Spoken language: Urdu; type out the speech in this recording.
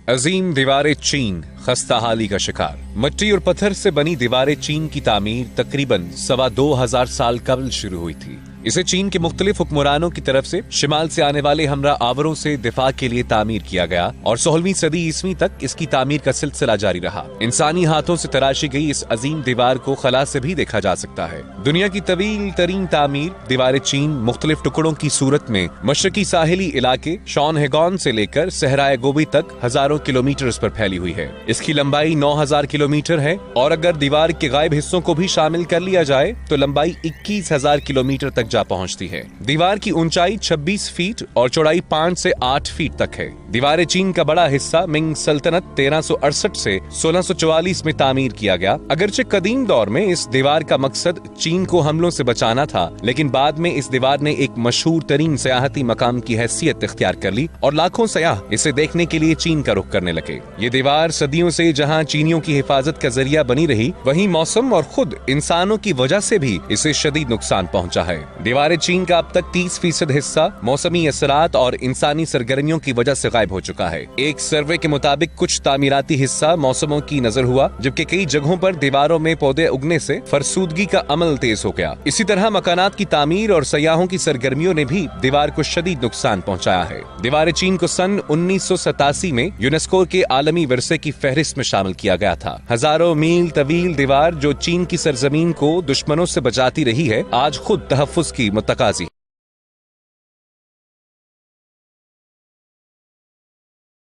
عظیم دیواریں چین خستہ حالی کا شکار۔ مٹی اور پتھر سے بنی دیواریں چین کی تعمیر تقریباً 2,2500 سال قبل شروع ہوئی تھی۔ اسے چین کے مختلف حکمرانوں کی طرف سے شمال سے آنے والے ہمراہ آوروں سے دفاع کے لیے تعمیر کیا گیا اور 16ویں صدی عیسوی تک اس کی تعمیر کا سلسلہ جاری رہا۔ انسانی ہاتھوں سے تراشی گئی اس عظیم دیوار کو خلا سے بھی دیکھا جا سکتا ہے۔ دنیا کی طویل ترین تعمیر دیوار چین مختلف ٹکڑوں کی صورت میں مشرقی ساحلی علاقے شان ہیگون سے لے کر صحرائے گوبی تک ہزاروں کلومیٹر پر پھیلی ہوئی ہے۔ اس کی لمبائی 9,000 کلومیٹر ہے اور اگر دیوار کے غائب حصوں کو بھی شامل کر لیا جائے تو لمبائی 21,000 کلومیٹر تک جا پہنچتی ہے۔ دیوار کی اونچائی 26 فیٹ اور چوڑائی 5 سے 8 فیٹ تک ہے۔ دیوار چین کا بڑا حصہ منگ سلطنت 1368 سے 1644 میں تعمیر کیا گیا۔ اگرچہ قدیم دور میں اس دیوار کا مقصد چین کو حملوں سے بچانا تھا، لیکن بعد میں اس دیوار نے ایک مشہور ترین سیاحتی مقام کی حیثیت اختیار کر لی اور لاکھوں سیاح اسے دیکھنے کے لیے چین کا رخ کرنے لگے۔ یہ دیوار صدیوں سے جہاں چینیوں کی حفاظت کا ذریعہ بنی رہی، وہیں موسم اور خود انسانوں کی وجہ سے بھی اسے شدید نقصان پہنچا ہے۔ دیوار چین کا اب تک 30% حصہ موسمی اثرات اور انسانی سرگرمیوں کی وجہ سے غائب ہو چکا ہے۔ ایک سروے کے مطابق کچھ تعمیراتی حصہ موسموں کی نظر ہوا، جبکہ کئی جگہوں پر دیواروں میں پودے اگنے سے فرسودگی کا عمل تیز ہو گیا۔ اسی طرح مکانات کی تعمیر اور سیاحوں کی سرگرمیوں نے بھی دیوار کو شدید نقصان پہنچایا ہے۔ دیوار چین کو سن 1987 میں یونیسکو کے عالمی ورثے کی فہرست میں شامل کیا گیا تھا۔ ہزاروں میل طویل دیوار جو چین کی سرزمین کو دشمنوں سے بچاتی رہی ہے، آج خود تحفظ کی متقاضی